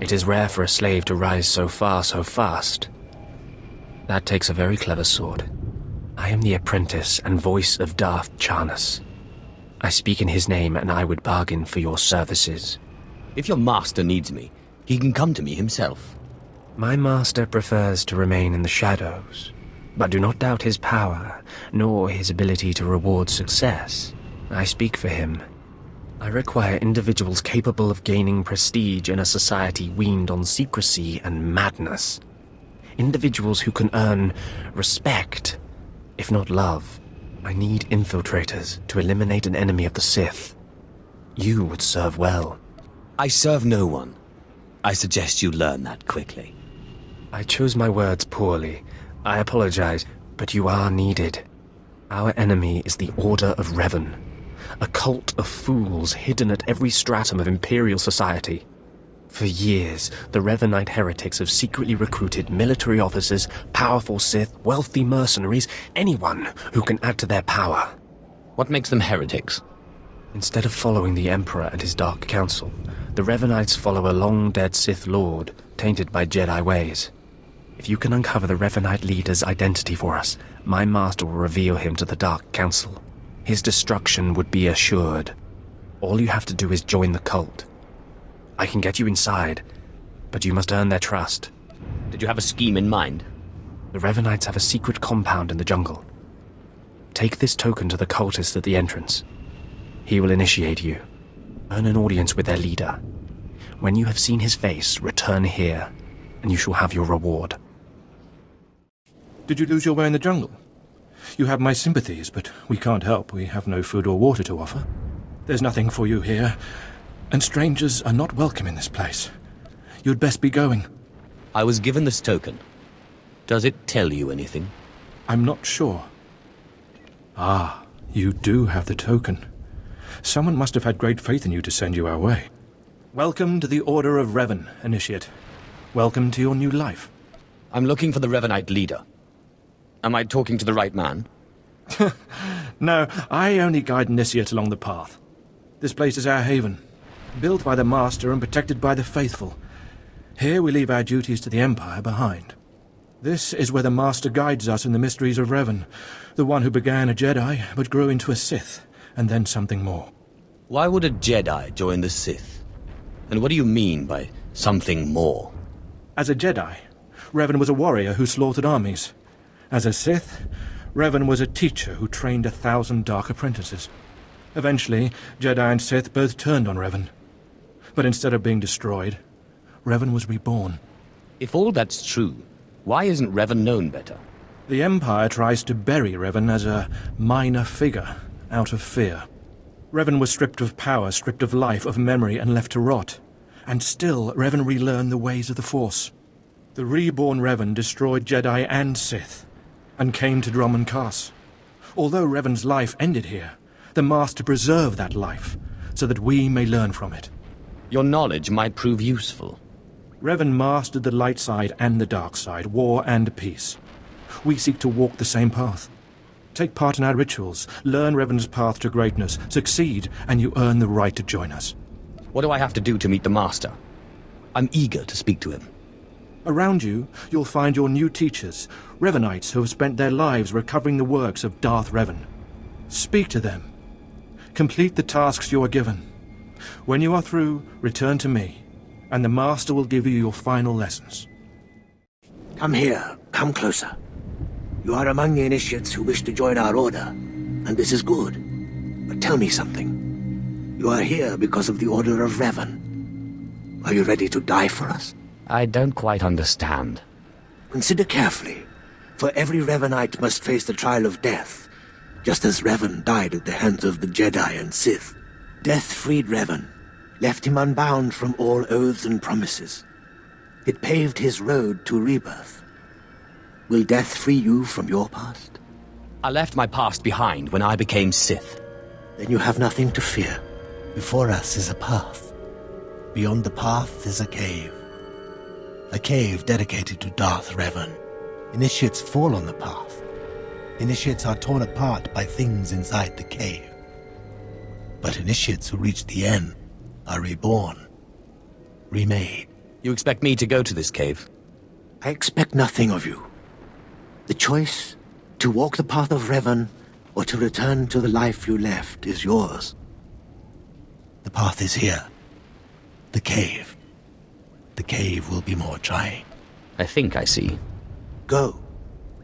It is rare for a slave to rise so far so fast. That takes a very clever sword. I am the apprentice and voice of Darth Charnas. I speak in his name, and I would bargain for your services. If your master needs me, he can come to me himself. My master prefers to remain in the shadows, but do not doubt his power, nor his ability to reward success. I speak for him. I require individuals capable of gaining prestige in a society weaned on secrecy and madness. Individuals who can earn respect, if not love. I need infiltrators to eliminate an enemy of the Sith. You would serve well. I serve no one. I suggest you learn that quickly. I chose my words poorly. I apologize, but you are needed. Our enemy is the Order of Revan, a cult of fools hidden at every stratum of Imperial society. For years, the Revanite heretics have secretly recruited military officers, powerful Sith, wealthy mercenaries, anyone who can add to their power. What makes them heretics? Instead of following the Emperor and his Dark Council, the Revanites follow a long-dead Sith Lord, tainted by Jedi ways. If you can uncover the Revanite leader's identity for us, my master will reveal him to the Dark Council. His destruction would be assured. All you have to do is join the cult. I can get you inside, but you must earn their trust. Did you have a scheme in mind? The Revanites have a secret compound in the jungle. Take this token to the cultist at the entrance. He will initiate you. Earn an audience with their leader. When you have seen his face, return here, and you shall have your reward. Did you lose your way in the jungle? You have my sympathies, but we can't help. We have no food or water to offer. There's nothing for you here, and strangers are not welcome in this place. You'd best be going. I was given this token. Does it tell you anything? I'm not sure. Ah, you do have the token. Someone must have had great faith in you to send you our way. Welcome to the Order of Revan, Initiate. Welcome to your new life. I'm looking for the Revanite leader. Am I talking to the right man? No, I only guide Initiate along the path. This place is our haven, built by the Master and protected by the faithful. Here we leave our duties to the Empire behind. This is where the Master guides us in the mysteries of Revan, the one who began a Jedi but grew into a Sith, and then something more. Why would a Jedi join the Sith? And what do you mean by something more? As a Jedi, Revan was a warrior who slaughtered armies. As a Sith, Revan was a teacher who trained 1,000 dark apprentices. Eventually, Jedi and Sith both turned on Revan. But instead of being destroyed, Revan was reborn. If all that's true, why isn't Revan known better? The Empire tries to bury Revan as a minor figure, out of fear. Revan was stripped of power, stripped of life, of memory, and left to rot. And still, Revan relearned the ways of the Force. The reborn Revan destroyed Jedi and Sith, and came to Dromund Kaas. Although Revan's life ended here, the Master preserved that life, so that we may learn from it. Your knowledge might prove useful. Revan mastered the light side and the dark side, war and peace. We seek to walk the same path. Take part in our rituals, learn Revan's path to greatness, succeed, and you earn the right to join us. What do I have to do to meet the Master? I'm eager to speak to him. Around you, you'll find your new teachers, Revanites who have spent their lives recovering the works of Darth Revan. Speak to them. Complete the tasks you are given. When you are through, return to me, and the Master will give you your final lessons. Come here. Come closer. You are among the initiates who wish to join our order, and this is good. But tell me something. You are here because of the Order of Revan. Are you ready to die for us? I don't quite understand. Consider carefully, for every Revanite must face the trial of death, just as Revan died at the hands of the Jedi and Sith. Death freed Revan, left him unbound from all oaths and promises. It paved his road to rebirth. Will death free you from your past? I left my past behind when I became Sith. Then you have nothing to fear. Before us is a path. Beyond the path is a cave. A cave dedicated to Darth Revan. Initiates fall on the path. Initiates are torn apart by things inside the cave. But initiates who reach the end are reborn, remade. You expect me to go to this cave? I expect nothing of you. The choice to walk the path of Revan or to return to the life you left is yours. The path is here. The cave. The cave will be more trying. I think I see. Go.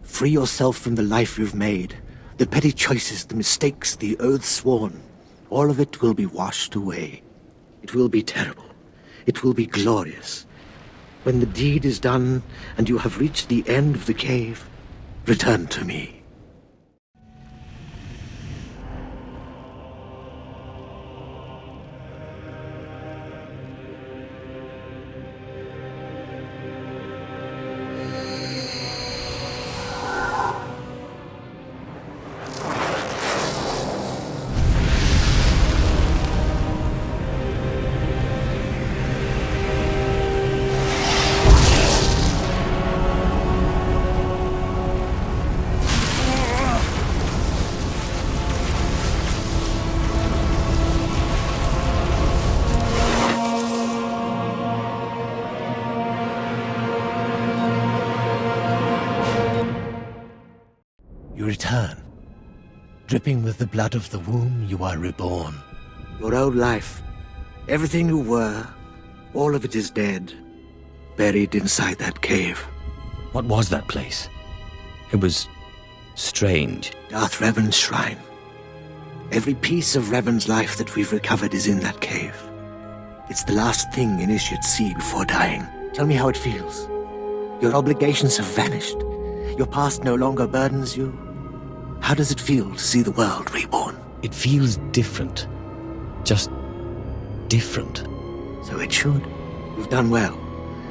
Free yourself from the life you've made. The petty choices, the mistakes, the oaths sworn. All of it will be washed away. It will be terrible. It will be glorious. When the deed is done and you have reached the end of the cave, return to me. You return. Dripping with the blood of the womb, you are reborn. Your old life, everything you were, all of it is dead, buried inside that cave. What was that place? It was strange. Darth Revan's shrine. Every piece of Revan's life that we've recovered is in that cave. It's the last thing initiates see before dying. Tell me how it feels. Your obligations have vanished. Your past no longer burdens you. How does it feel to see the world reborn? It feels different. Just different. So it should. You've done well,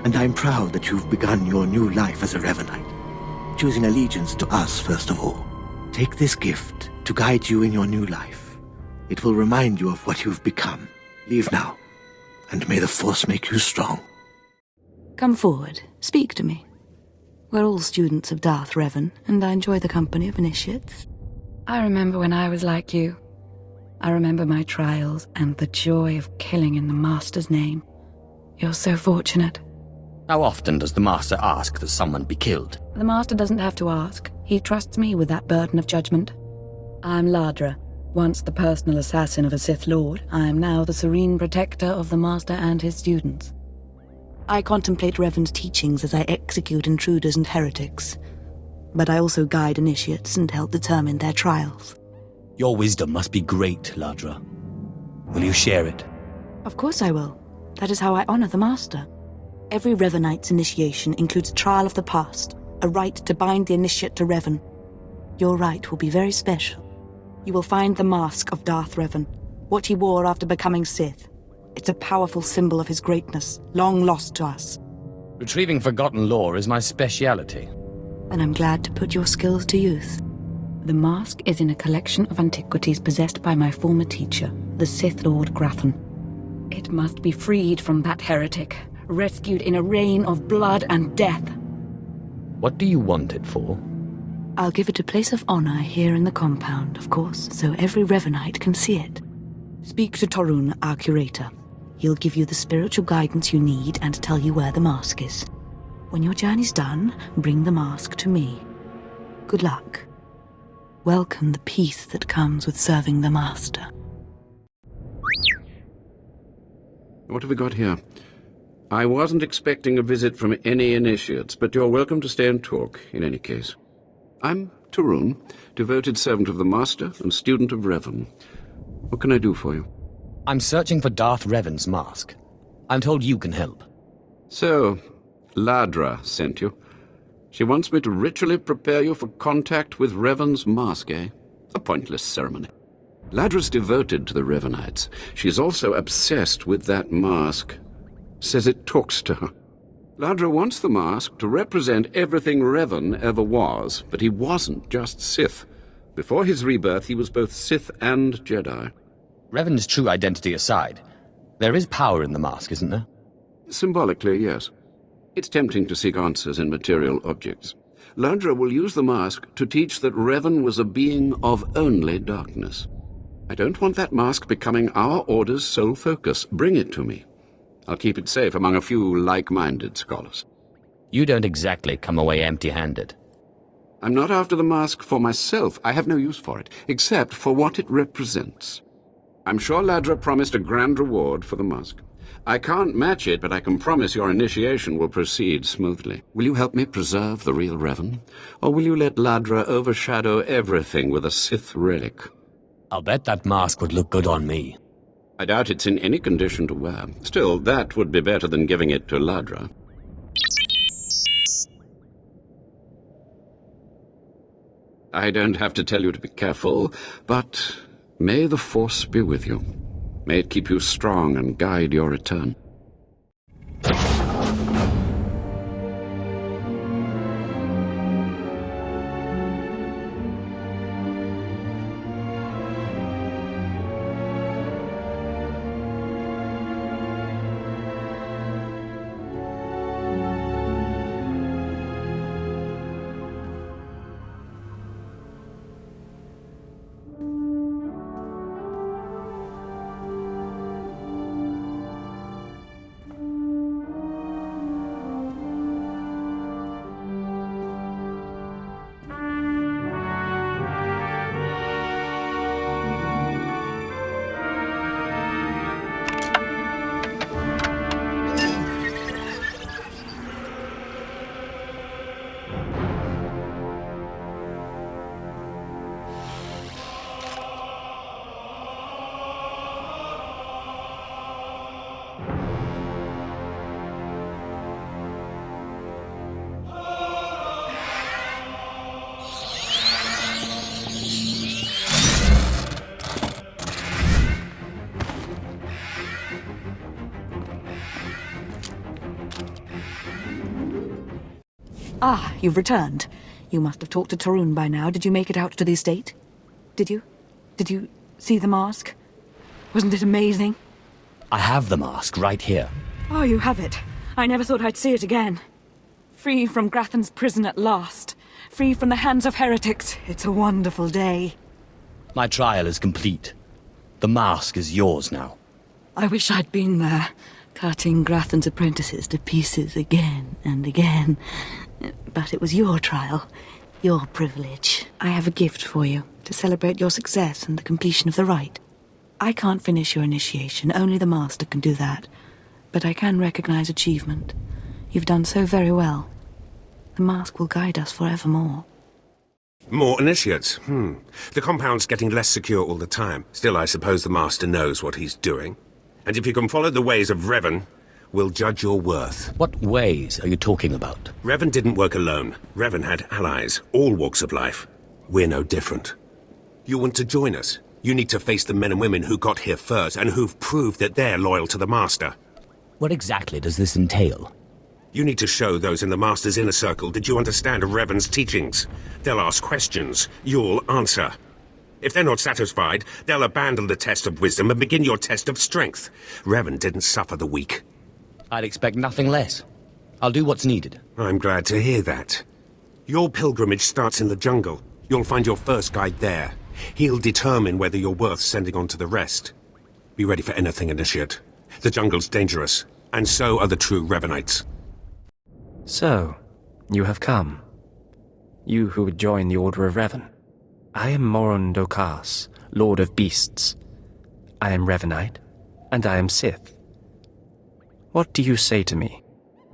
and I'm proud that you've begun your new life as a Revanite, choosing allegiance to us first of all. Take this gift to guide you in your new life. It will remind you of what you've become. Leave now, and may the Force make you strong. Come forward. Speak to me. We're all students of Darth Revan, and I enjoy the company of initiates. I remember when I was like you. I remember my trials and the joy of killing in the Master's name. You're so fortunate. How often does the Master ask that someone be killed? The Master doesn't have to ask. He trusts me with that burden of judgment. I'm Ladra. Once the personal assassin of a Sith Lord, I am now the serene protector of the Master and his students. I contemplate Revan's teachings as I execute intruders and heretics, but I also guide initiates and help determine their trials. Your wisdom must be great, Ladra. Will you share it? Of course I will. That is how I honor the Master. Every Revanite's initiation includes a trial of the past, a rite to bind the initiate to Revan. Your rite will be very special. You will find the mask of Darth Revan, what he wore after becoming Sith. It's a powerful symbol of his greatness, long lost to us. Retrieving forgotten lore is my speciality. And I'm glad to put your skills to use. The mask is in a collection of antiquities possessed by my former teacher, the Sith Lord Grathan. It must be freed from that heretic, rescued in a rain of blood and death. What do you want it for? I'll give it a place of honor here in the compound, of course, so every Revanite can see it. Speak to Torun, our curator. He'll give you the spiritual guidance you need and tell you where the mask is. When your journey's done, bring the mask to me. Good luck. Welcome the peace that comes with serving the Master. What have we got here? I wasn't expecting a visit from any initiates, but you're welcome to stay and talk, in any case. I'm Torun, devoted servant of the Master and student of Revan. What can I do for you? I'm searching for Darth Revan's mask. I'm told you can help. So, Ladra sent you. She wants me to ritually prepare you for contact with Revan's mask, eh? A pointless ceremony. Ladra's devoted to the Revanites. She's also obsessed with that mask. Says it talks to her. Ladra wants the mask to represent everything Revan ever was, but he wasn't just Sith. Before his rebirth, he was both Sith and Jedi. Revan's true identity aside, there is power in the mask, isn't there? Symbolically, yes. It's tempting to seek answers in material objects. Ladra will use the mask to teach that Revan was a being of only darkness. I don't want that mask becoming our Order's sole focus. Bring it to me. I'll keep it safe among a few like-minded scholars. You don't exactly come away empty-handed. I'm not after the mask for myself. I have no use for it, except for what it represents. I'm sure Ladra promised a grand reward for the mask. I can't match it, but I can promise your initiation will proceed smoothly. Will you help me preserve the real Revan? Or will you let Ladra overshadow everything with a Sith relic? I'll bet that mask would look good on me. I doubt it's in any condition to wear. Still, that would be better than giving it to Ladra. I don't have to tell you to be careful, but may the Force be with you. May it keep you strong and guide your return. Ah, you've returned. You must have talked to Tarun by now. Did you make it out to the estate? Did you? Did you see the mask? Wasn't it amazing? I have the mask right here. Oh, you have it. I never thought I'd see it again. Free from Grathan's prison at last. Free from the hands of heretics. It's a wonderful day. My trial is complete. The mask is yours now. I wish I'd been there, cutting Grathan's apprentices to pieces again and again. But it was your trial, your privilege. I have a gift for you, to celebrate your success and the completion of the rite. I can't finish your initiation, only the Master can do that. But I can recognize achievement. You've done so very well. The mask will guide us forevermore. More initiates. The compound's getting less secure all the time. Still, I suppose the Master knows what he's doing. And if you can follow the ways of Revan, we'll judge your worth. What ways are you talking about? Revan didn't work alone. Revan had allies, all walks of life. We're no different. You want to join us? You need to face the men and women who got here first and who've proved that they're loyal to the Master. What exactly does this entail? You need to show those in the Master's inner circle that you understand Revan's teachings. They'll ask questions. You'll answer. If they're not satisfied, they'll abandon the test of wisdom and begin your test of strength. Revan didn't suffer the weak. I'd expect nothing less. I'll do what's needed. I'm glad to hear that. Your pilgrimage starts in the jungle. You'll find your first guide there. He'll determine whether you're worth sending on to the rest. Be ready for anything, Initiate. The jungle's dangerous, and so are the true Revanites. So, you have come. You who would join the Order of Revan. I am Dromund Kaas, Lord of Beasts. I am Revanite, and I am Sith. What do you say to me?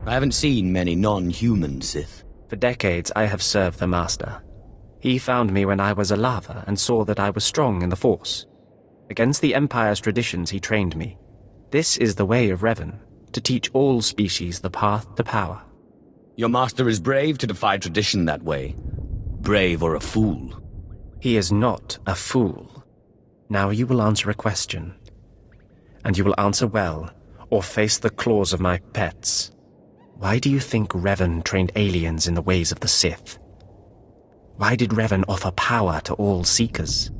I haven't seen many non-human Sith. For decades I have served the Master. He found me when I was a lava and saw that I was strong in the Force. Against the Empire's traditions he trained me. This is the way of Revan, to teach all species the path to power. Your master is brave to defy tradition that way. Brave or a fool. He is not a fool. Now you will answer a question. And you will answer well, or face the claws of my pets. Why do you think Revan trained aliens in the ways of the Sith? Why did Revan offer power to all seekers?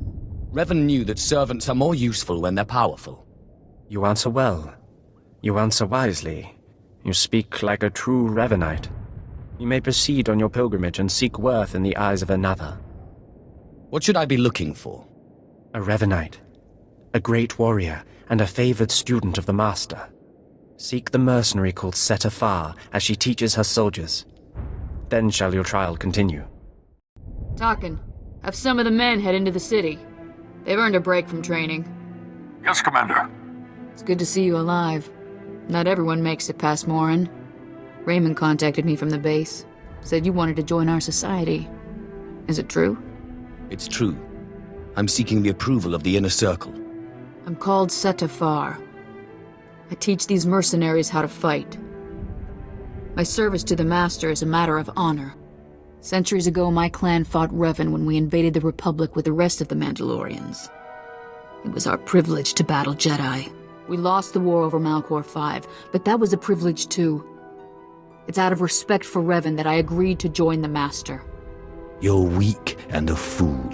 Revan knew that servants are more useful when they're powerful. You answer well. You answer wisely. You speak like a true Revanite. You may proceed on your pilgrimage and seek worth in the eyes of another. What should I be looking for? A Revanite. A great warrior and a favored student of the Master. Seek the mercenary called SWTOR as she teaches her soldiers. Then shall your trial continue. Talkin, have some of the men head into the city. They've earned a break from training. Yes, Commander. It's good to see you alive. Not everyone makes it past Morin. Raymond contacted me from the base. Said you wanted to join our society. Is it true? It's true. I'm seeking the approval of the Inner Circle. I'm called SWTOR. I teach these mercenaries how to fight. My service to the Master is a matter of honor. Centuries ago, my clan fought Revan when we invaded the Republic with the rest of the Mandalorians. It was our privilege to battle Jedi. We lost the war over Malchor 5, but that was a privilege too. It's out of respect for Revan that I agreed to join the Master. You're weak and a fool.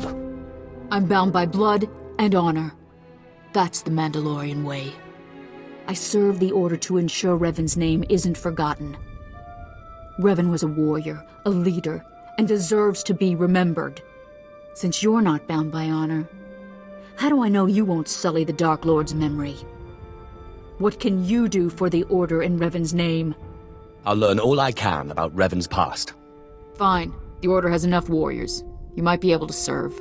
I'm bound by blood and honor. That's the Mandalorian way. I serve the Order to ensure Revan's name isn't forgotten. Revan was a warrior, a leader, and deserves to be remembered. Since you're not bound by honor, how do I know you won't sully the Dark Lord's memory? What can you do for the Order in Revan's name? I'll learn all I can about Revan's past. Fine. The Order has enough warriors. You might be able to serve.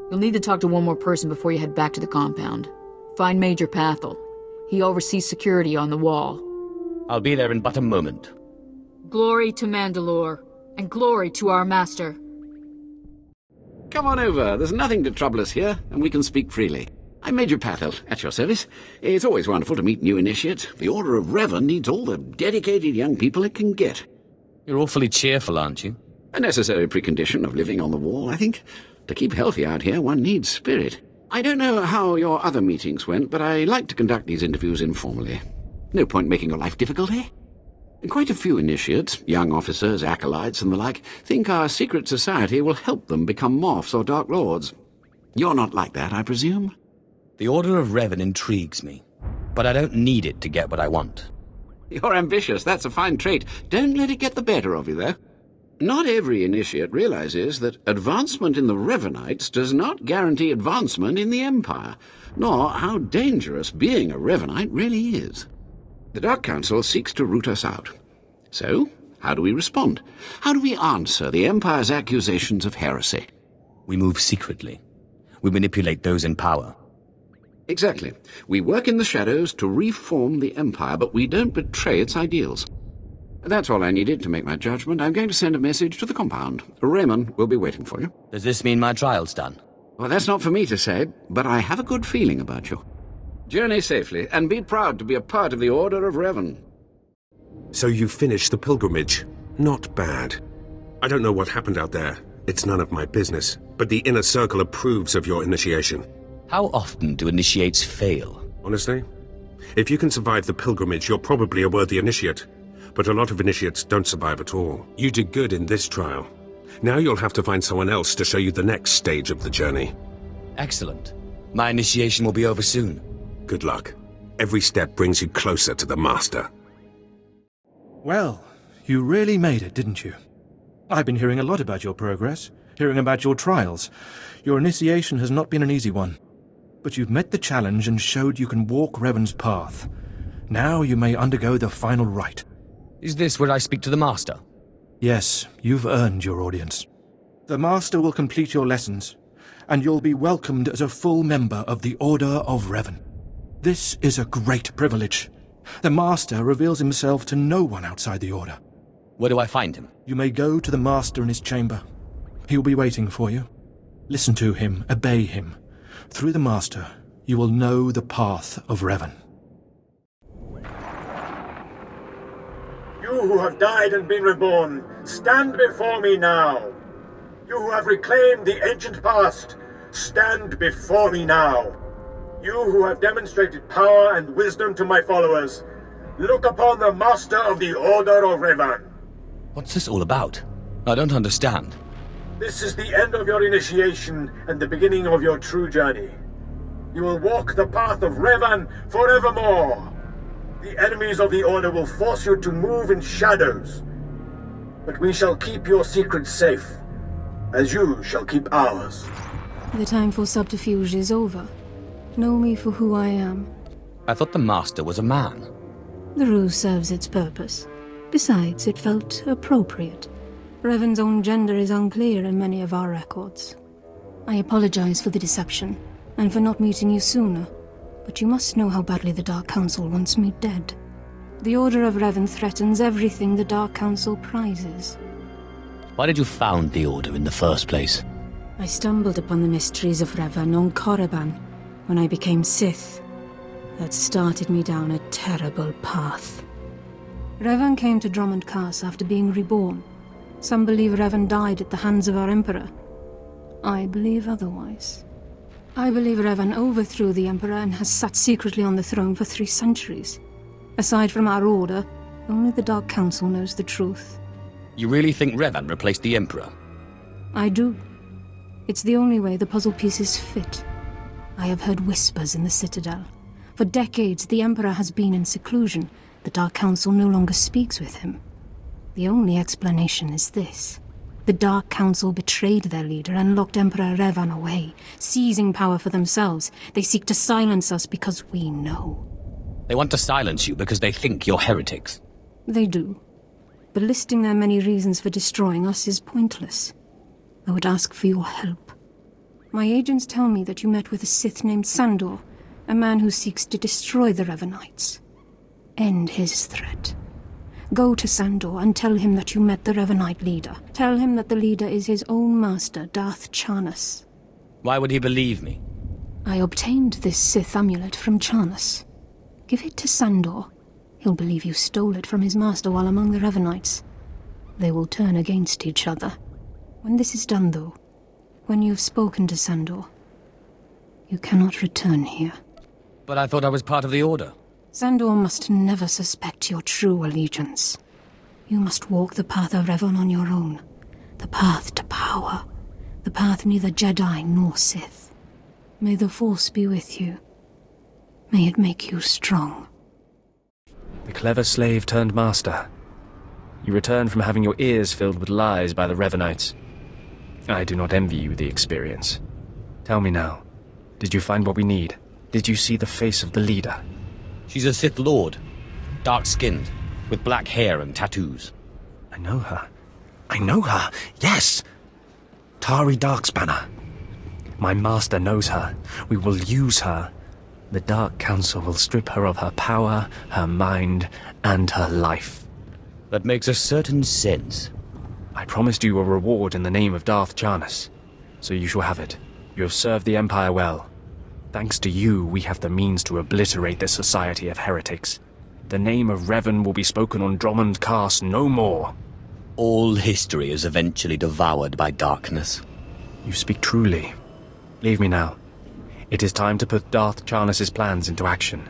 You'll need to talk to one more person before you head back to the compound. Find Major Pathel. He oversees security on the wall. I'll be there in but a moment. Glory to Mandalore, and glory to our Master. Come on over. There's nothing to trouble us here, and we can speak freely. I'm Major Pathel, at your service. It's always wonderful to meet new initiates. The Order of Revan needs all the dedicated young people it can get. You're awfully cheerful, aren't you? A necessary precondition of living on the wall, I think. To keep healthy out here, one needs spirit. I don't know how your other meetings went, but I like to conduct these interviews informally. No point making your life difficult, eh? Quite a few initiates, young officers, acolytes, and the like, think our secret society will help them become Morphs or Dark Lords. You're not like that, I presume? The Order of Revan intrigues me, but I don't need it to get what I want. You're ambitious, that's a fine trait. Don't let it get the better of you, though. Not every initiate realizes that advancement in the Revanites does not guarantee advancement in the Empire, nor how dangerous being a Revanite really is. The Dark Council seeks to root us out. So, how do we respond? How do we answer the Empire's accusations of heresy? We move secretly. We manipulate those in power. Exactly. We work in the shadows to reform the Empire, but we don't betray its ideals. That's all I needed to make my judgment. I'm going to send a message to the compound. Raymond will be waiting for you. Does this mean my trial's done? Well, that's not for me to say, but I have a good feeling about you. Journey safely, and be proud to be a part of the Order of Revan. So you finished the pilgrimage. Not bad. I don't know what happened out there. It's none of my business. But the Inner Circle approves of your initiation. How often do initiates fail? Honestly, if you can survive the pilgrimage, you're probably a worthy initiate. But a lot of initiates don't survive at all. You did good in this trial. Now you'll have to find someone else to show you the next stage of the journey. Excellent. My initiation will be over soon. Good luck. Every step brings you closer to the Master. Well, you really made it, didn't you? I've been hearing a lot about your progress, hearing about your trials. Your initiation has not been an easy one. But you've met the challenge and showed you can walk Revan's path. Now you may undergo the final rite. Is this where I speak to the Master? Yes, you've earned your audience. The Master will complete your lessons, and you'll be welcomed as a full member of the Order of Revan. This is a great privilege. The Master reveals himself to no one outside the Order. Where do I find him? You may go to the Master in his chamber. He'll be waiting for you. Listen to him, obey him. Through the Master, you will know the path of Revan. You who have died and been reborn, stand before me now. You who have reclaimed the ancient past, stand before me now. You who have demonstrated power and wisdom to my followers, look upon the Master of the Order of Revan. What's this all about? I don't understand. This is the end of your initiation and the beginning of your true journey. You will walk the path of Revan forevermore. The enemies of the Order will force you to move in shadows. But we shall keep your secrets safe, as you shall keep ours. The time for subterfuge is over. Know me for who I am. I thought the Master was a man. The ruse serves its purpose. Besides, it felt appropriate. Revan's own gender is unclear in many of our records. I apologize for the deception, and for not meeting you sooner, but you must know how badly the Dark Council wants me dead. The Order of Revan threatens everything the Dark Council prizes. Why did you found the Order in the first place? I stumbled upon the mysteries of Revan on Korriban when I became Sith. That started me down a terrible path. Revan came to Dromund Kaas after being reborn. Some believe Revan died at the hands of our Emperor. I believe otherwise. I believe Revan overthrew the Emperor and has sat secretly on the throne for 3 centuries. Aside from our Order, only the Dark Council knows the truth. You really think Revan replaced the Emperor? I do. It's the only way the puzzle pieces fit. I have heard whispers in the Citadel. For decades, the Emperor has been in seclusion. The Dark Council no longer speaks with him. The only explanation is this. The Dark Council betrayed their leader and locked Emperor Revan away, seizing power for themselves. They seek to silence us because we know. They want to silence you because they think you're heretics. They do. But listing their many reasons for destroying us is pointless. I would ask for your help. My agents tell me that you met with a Sith named Sandor, a man who seeks to destroy the Revanites. End his threat. Go to Sandor and tell him that you met the Revanite leader. Tell him that the leader is his own master, Darth Charnas. Why would he believe me? I obtained this Sith amulet from Charnas. Give it to Sandor. He'll believe you stole it from his master while among the Revanites. They will turn against each other. When this is done, though, when you've spoken to Sandor, you cannot return here. But I thought I was part of the Order. Sandor must never suspect your true allegiance. You must walk the path of Revan on your own. The path to power. The path neither Jedi nor Sith. May the Force be with you. May it make you strong. The clever slave turned master. You returned from having your ears filled with lies by the Revanites. I do not envy you the experience. Tell me now, did you find what we need? Did you see the face of the leader? She's a Sith Lord. Dark-skinned, with black hair and tattoos. I know her. I know her, yes! Tari Darkspanner. My master knows her. We will use her. The Dark Council will strip her of her power, her mind, and her life. That makes a certain sense. I promised you a reward in the name of Darth Charnas, so you shall have it. You have served the Empire well. Thanks to you, we have the means to obliterate this society of heretics. The name of Revan will be spoken on Dromund Kaas no more. All history is eventually devoured by darkness. You speak truly. Leave me now. It is time to put Darth Charnas' plans into action.